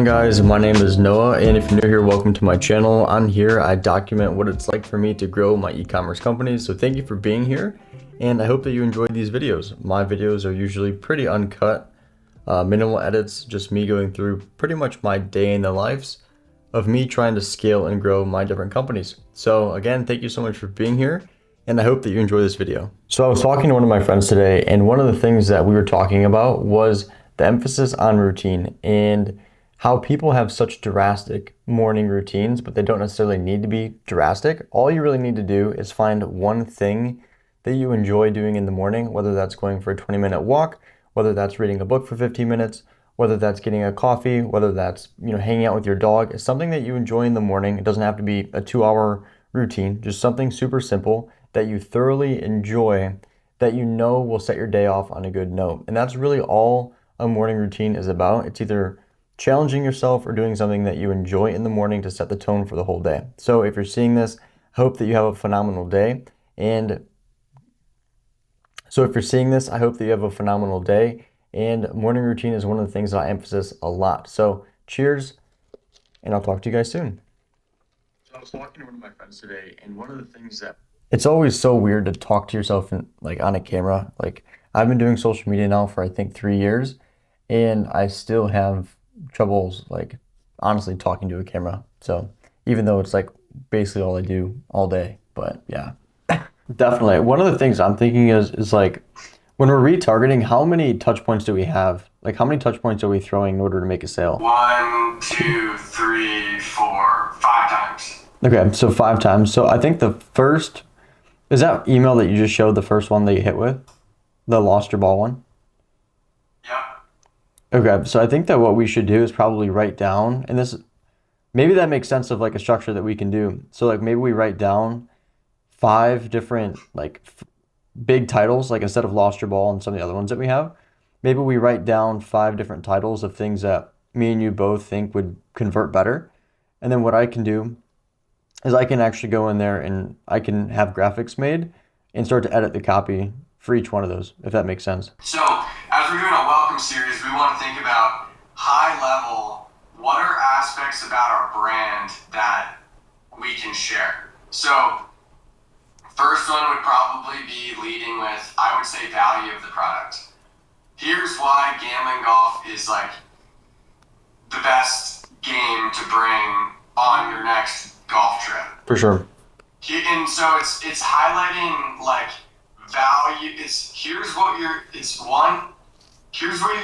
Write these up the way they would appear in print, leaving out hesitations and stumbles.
guys, my name is Noah, and if you're new here, welcome to my channel. On here, I document what it's like for me to grow my e-commerce company, so thank you for being here, and I hope that you enjoy these videos. My videos are usually pretty uncut, minimal edits, just me going through pretty much my day in the lives of me trying to scale and grow my different companies. So again, thank you so much for being here, and I hope that you enjoy this video. So I was talking to one of my friends today, and one of the things that we were talking about was the emphasis on routine and how people have such drastic morning routines, but they don't necessarily need to be drastic. All you really need to do is find one thing that you enjoy doing in the morning, whether that's going for a 20-minute walk, whether that's reading a book for 15 minutes, whether that's getting a coffee, whether that's hanging out with your dog. It's something that you enjoy in the morning. It doesn't have to be a 2-hour routine, just something super simple that you thoroughly enjoy, that you know will set your day off on a good note. And that's really all a morning routine is about. It's either challenging yourself or doing something that you enjoy in the morning to set the tone for the whole day. So if you're seeing this, I hope that you have a phenomenal day. And morning routine is one of the things that I emphasize a lot. So cheers, and I'll talk to you guys soon. So I was talking to one of my friends today, and one of the things that it's always so weird to talk to yourself on a camera. Like, I've been doing social media now for I think 3 years, and I still have troubles honestly talking to a camera. So even though it's basically all I do all day, but yeah. Definitely. One of the things I'm thinking is when we're retargeting, how many touch points do we have? How many touch points are we throwing in order to make a sale? 1, 2, 3, 4, 5 times. Okay, so 5 times. So I think the first, is that email that you just showed, the first one that you hit with? The lost your ball one? Okay, so I think that what we should do is probably write down, and this, maybe that makes sense of a structure that we can do. So maybe we write down 5 different big titles, instead of lost your ball and some of the other ones that we have, maybe we write down 5 different titles of things that me and you both think would convert better. And then what I can do is I can actually go in there and I can have graphics made and start to edit the copy for each one of those, if that makes sense. So as we're doing a welcome series, we want to think about high level, what are aspects about our brand that we can share? So first one would probably be leading with, I would say, value of the product. Here's why gambling golf is the best game to bring on your next golf trip. For sure. And so it's highlighting value. Here's what you're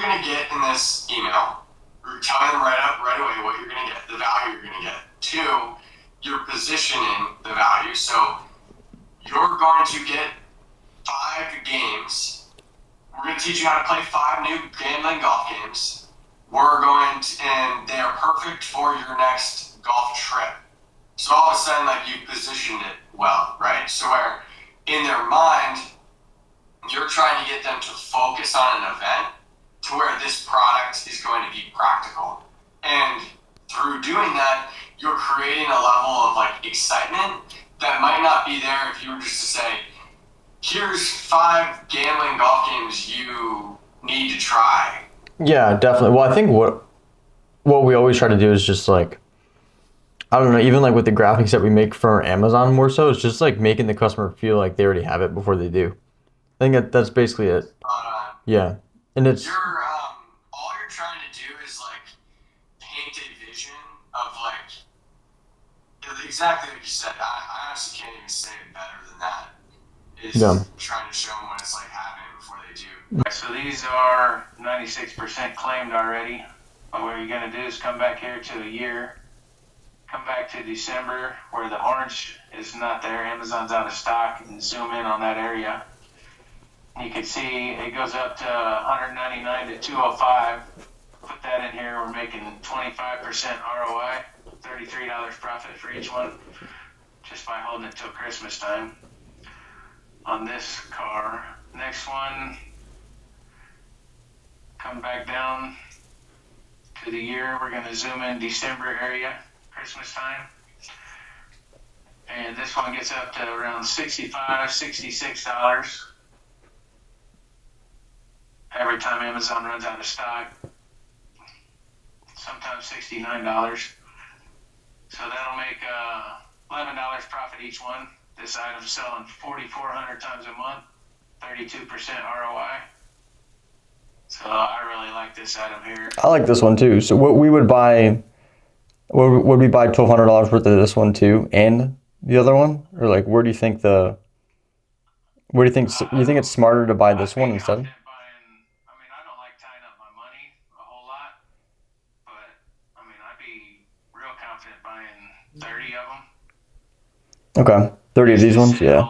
gonna get in this email. We're telling them right away what you're gonna get, the value you're gonna get. 2, you're positioning the value. So you're going to get 5 games. We're going to teach you how to play 5 new gambling golf games. And they are perfect for your next golf trip. So all of a sudden, you positioned it well, right? So where in their mind, you're trying to get them to focus on an event to where this product is going to be practical. And through doing that, you're creating a level of excitement that might not be there if you were just to say, here's 5 gambling golf games you need to try. Yeah, definitely. Well, I think what we always try to do is just I don't know, even with the graphics that we make for Amazon more so, it's just making the customer feel like they already have it before they do. I think that's basically it. Yeah. And it's all you're trying to do is paint a vision of exactly what you said. I honestly can't even say it better than that. Is trying to show them what it's happening before they do. So these are 96% claimed already. What you're going to do is come back here to a year, come back to December where the orange is not there, Amazon's out of stock, and zoom in on that area. You can see it goes up to 199 to 205. Put that in here, we're making 25% ROI, $33 profit for each one, just by holding it till Christmas time on this car. Next one, come back down to the year. We're going to zoom in December area, Christmas time. And this one gets up to around $65, $66 every time Amazon runs out of stock. Sometimes $69. So that'll make $11 profit each one. This item's selling 4,400 times a month, 32% ROI. So I really like this item here. I like this one too. So what we would buy, would we buy $1,200 worth of this one too, and the other one, or like where do you think you think it's smarter to buy this one instead? I don't like tying up my money a whole lot, but I mean, I'd be real confident buying 30 of them. Okay, 30 of these ones, yeah.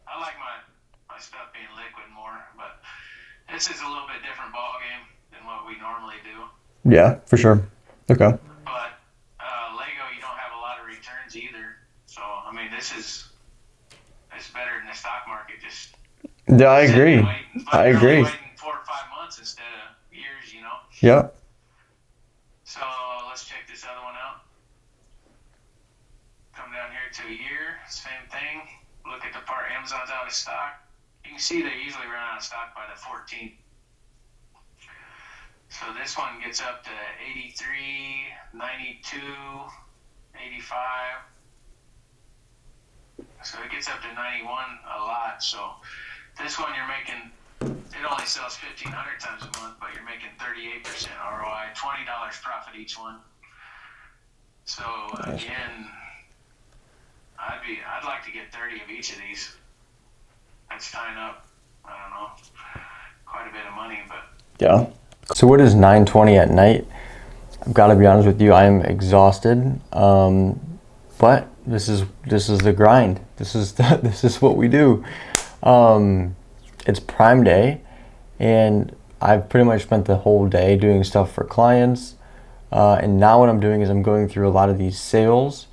I like my stuff being liquid more, but this is a little bit different ball game than what we normally do. Yeah, for sure. Okay. But Lego, you don't have a lot of returns either. So I mean, it's better than the stock market. Just Yeah, I agree. I agree. Waiting 4 or 5 months instead of years, you know. Yeah. So let's check this other one out. Come down here to a year, same thing. Look at the part Amazon's out of stock. You can see they usually run out of stock by the 14th. So this one gets up to 83, 92, 85. So it gets up to 91 a lot. So this one you're making, it only sells 1,500 times a month, but you're making 38% ROI, $20 profit each one. So again, I'd like to get 30 of each of these. That's tying up, I don't know, quite a bit of money, but Yeah. So what is 9:20 at night? I've got to be honest with you, I am exhausted. But this is the grind. This is what we do. It's Prime Day, and I've pretty much spent the whole day doing stuff for clients. And now what I'm doing is I'm going through a lot of these sales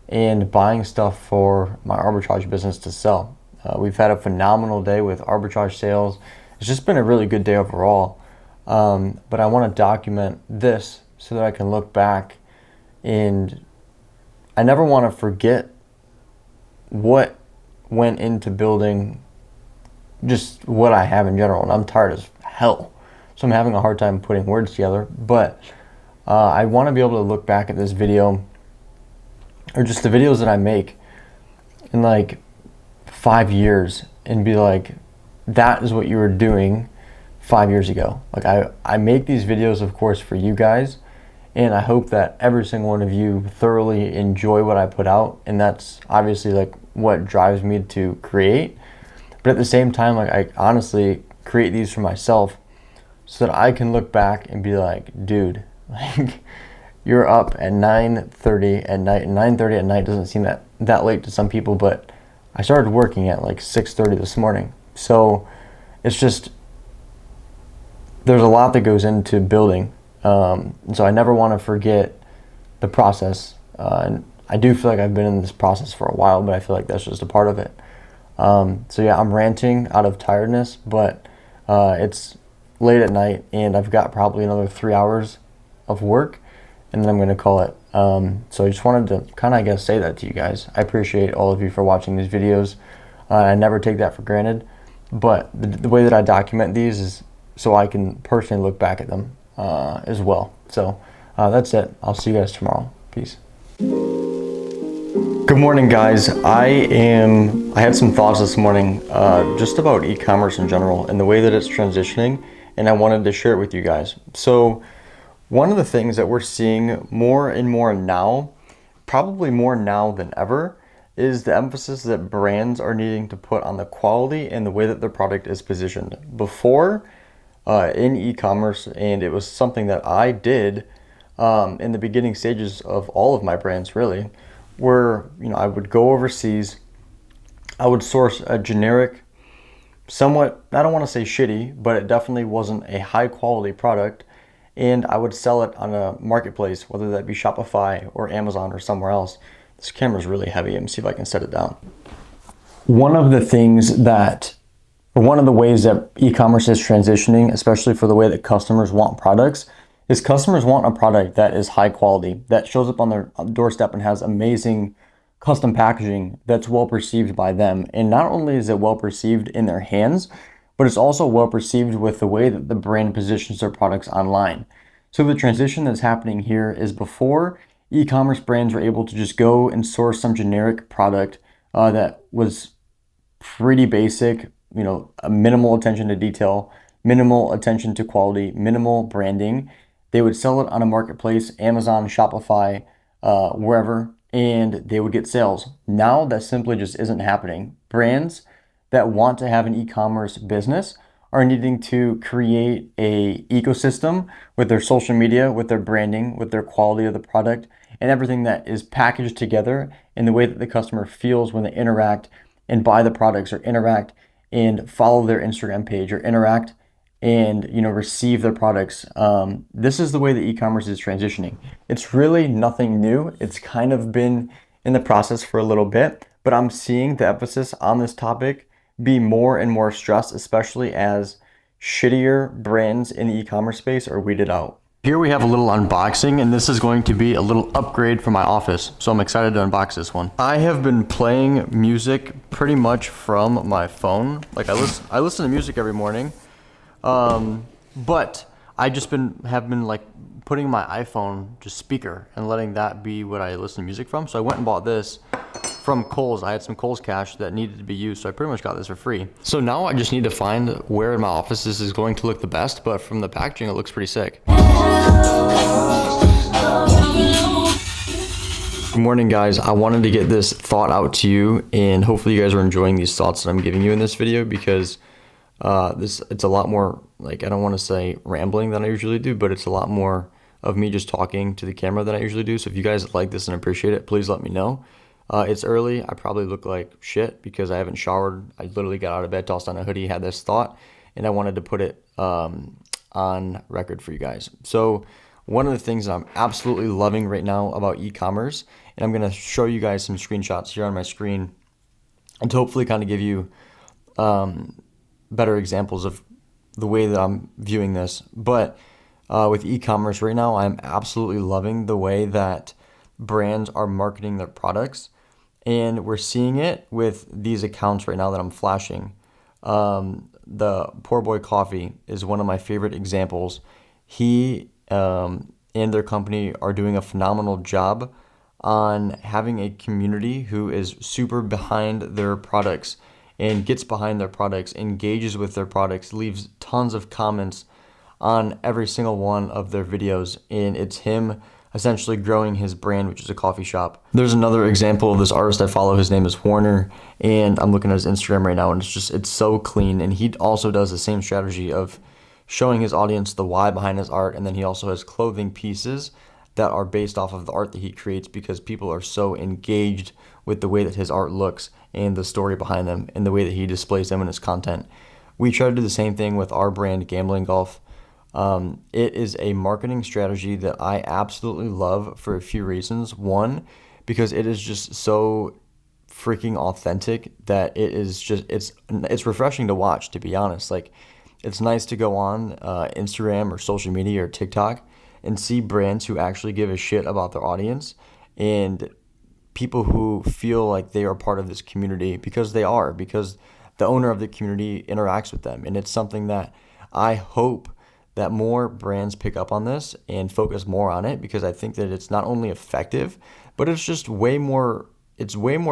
and buying stuff for my arbitrage business to sell. We've had a phenomenal day with arbitrage sales. It's just been a really good day overall. But I want to document this so that I can look back, and I never want to forget what went into building just what I have in general. And I'm tired as hell, so I'm having a hard time putting words together. But I want to be able to look back at this video, or just the videos that I make, in like 5 years and be like, that is what you were doing 5 years ago. Like I make these videos, of course, for you guys, and I hope that every single one of you thoroughly enjoy what I put out, and that's obviously like what drives me to create. But at the same time, like I honestly create these for myself so that I can look back and be like, dude, like you're up at 9:30 at night, and 9:30 at night doesn't seem that late to some people, but I started working at like 6:30 this morning. So it's just, there's a lot that goes into building. So I never want to forget the process. And I do feel like I've been in this process for a while, but I feel like that's just a part of it. So yeah, I'm ranting out of tiredness, but it's late at night and I've got probably another 3 hours of work, and then I'm going to call it. So I just wanted to kind of, I guess, say that to you guys. I appreciate all of you for watching these videos. I never take that for granted, but the way that I document these is so I can personally look back at them as well. So that's it. I'll see you guys tomorrow. Peace. Good morning, guys. I had some thoughts this morning just about e-commerce in general and the way that it's transitioning, and I wanted to share it with you guys. So one of the things that we're seeing more and more now, probably more now than ever, is the emphasis that brands are needing to put on the quality and the way that their product is positioned. Before, in e-commerce, and it was something that I did in the beginning stages of all of my brands, really, where I would go overseas, I would source a generic, somewhat, I don't want to say shitty, but it definitely wasn't a high quality product, and I would sell it on a marketplace, whether that be Shopify or Amazon or somewhere else. This camera's really heavy. Let me see if I can set it down. One of the ways that e-commerce is transitioning, especially for the way that customers want products, is customers want a product that is high quality, that shows up on their doorstep and has amazing custom packaging that's well perceived by them. And not only is it well perceived in their hands, but it's also well perceived with the way that the brand positions their products online. So the transition that's happening here is before e-commerce brands were able to just go and source some generic product that was pretty basic, a minimal attention to detail, minimal attention to quality, minimal branding. They would sell it on a marketplace, Amazon, Shopify, wherever, and they would get sales. Now that simply just isn't happening. Brands that want to have an e-commerce business are needing to create a ecosystem with their social media, with their branding, with their quality of the product, and everything that is packaged together in the way that the customer feels when they interact and buy the products, or interact and follow their Instagram page, or interact and receive their products. This is the way that e-commerce is transitioning. It's really nothing new. It's kind of been in the process for a little bit, but I'm seeing the emphasis on this topic be more and more stressed, especially as shittier brands in the e-commerce space are weeded out. Here we have a little unboxing, and this is going to be a little upgrade for my office, so I'm excited to unbox this one. I have been playing music pretty much from my phone. Like I listen to music every morning, but I just have been like putting my iPhone to speaker and letting that be what I listen to music from. So I went and bought this from Kohl's. I had some Kohl's cash that needed to be used, so I pretty much got this for free. So now I just need to find where in my office this is going to look the best, but from the packaging it looks pretty sick. Good morning, guys. I wanted to get this thought out to you, and hopefully you guys are enjoying these thoughts that I'm giving you in this video, because it's a lot more, like, I don't want to say rambling than I usually do, but it's a lot more of me just talking to the camera than I usually do. So if you guys like this and appreciate it, please let me know. It's early. I probably look like shit because I haven't showered. I literally got out of bed, tossed on a hoodie, had this thought, and I wanted to put it on record for you guys. So one of the things that I'm absolutely loving right now about e-commerce, and I'm going to show you guys some screenshots here on my screen, and to hopefully kind of give you better examples of the way that I'm viewing this. But with e-commerce right now, I'm absolutely loving the way that brands are marketing their products. And we're seeing it with these accounts right now that I'm flashing. The Poor Boy Coffee is one of my favorite examples. He and their company are doing a phenomenal job on having a community who is super behind their products and gets behind their products, engages with their products, leaves tons of comments on every single one of their videos. And it's him essentially growing his brand, which is a coffee shop. There's another example of this artist I follow. His name is Warner, and I'm looking at his Instagram right now, and it's so clean. And he also does the same strategy of showing his audience the why behind his art, and then he also has clothing pieces that are based off of the art that he creates, because people are so engaged with the way that his art looks and the story behind them and the way that he displays them in his content. We try to do the same thing with our brand, Gambling Golf. It is a marketing strategy that I absolutely love for a few reasons. One, because it is just so freaking authentic that it's refreshing to watch, to be honest. Like, it's nice to go on Instagram or social media or TikTok and see brands who actually give a shit about their audience, and people who feel like they are part of this community because the owner of the community interacts with them. And it's something that I hope that more brands pick up on this and focus more on it, because I think that it's not only effective, but it's just way more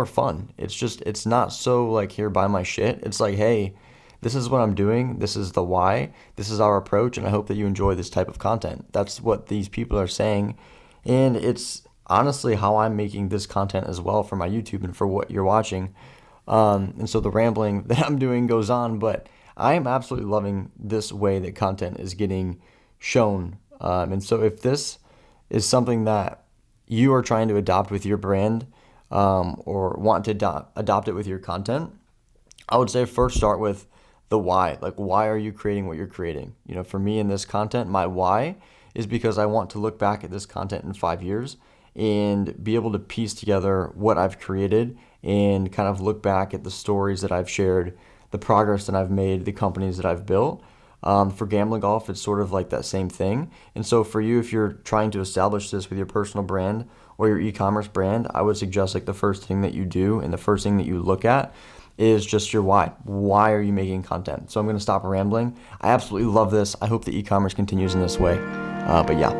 fun. It's not so like, here, buy my shit. It's like, hey, this is what I'm doing. This is the why. This is our approach. And I hope that you enjoy this type of content. That's what these people are saying. And it's honestly how I'm making this content as well for my YouTube and for what you're watching. And so the rambling that I'm doing goes on, but I am absolutely loving this way that content is getting shown. And so if this is something that you are trying to adopt with your brand, or want to adopt it with your content, I would say first start with the why. Like, why are you creating what you're creating? For me in this content, my why is because I want to look back at this content in 5 years and be able to piece together what I've created and kind of look back at the stories that I've shared, the progress that I've made, the companies that I've built. For Gambling Golf, it's sort of like that same thing. And so for you, if you're trying to establish this with your personal brand or your e-commerce brand, I would suggest like the first thing that you do and the first thing that you look at is just your why. Why are you making content? So I'm going to stop rambling. I absolutely love this. I hope that e-commerce continues in this way. But yeah.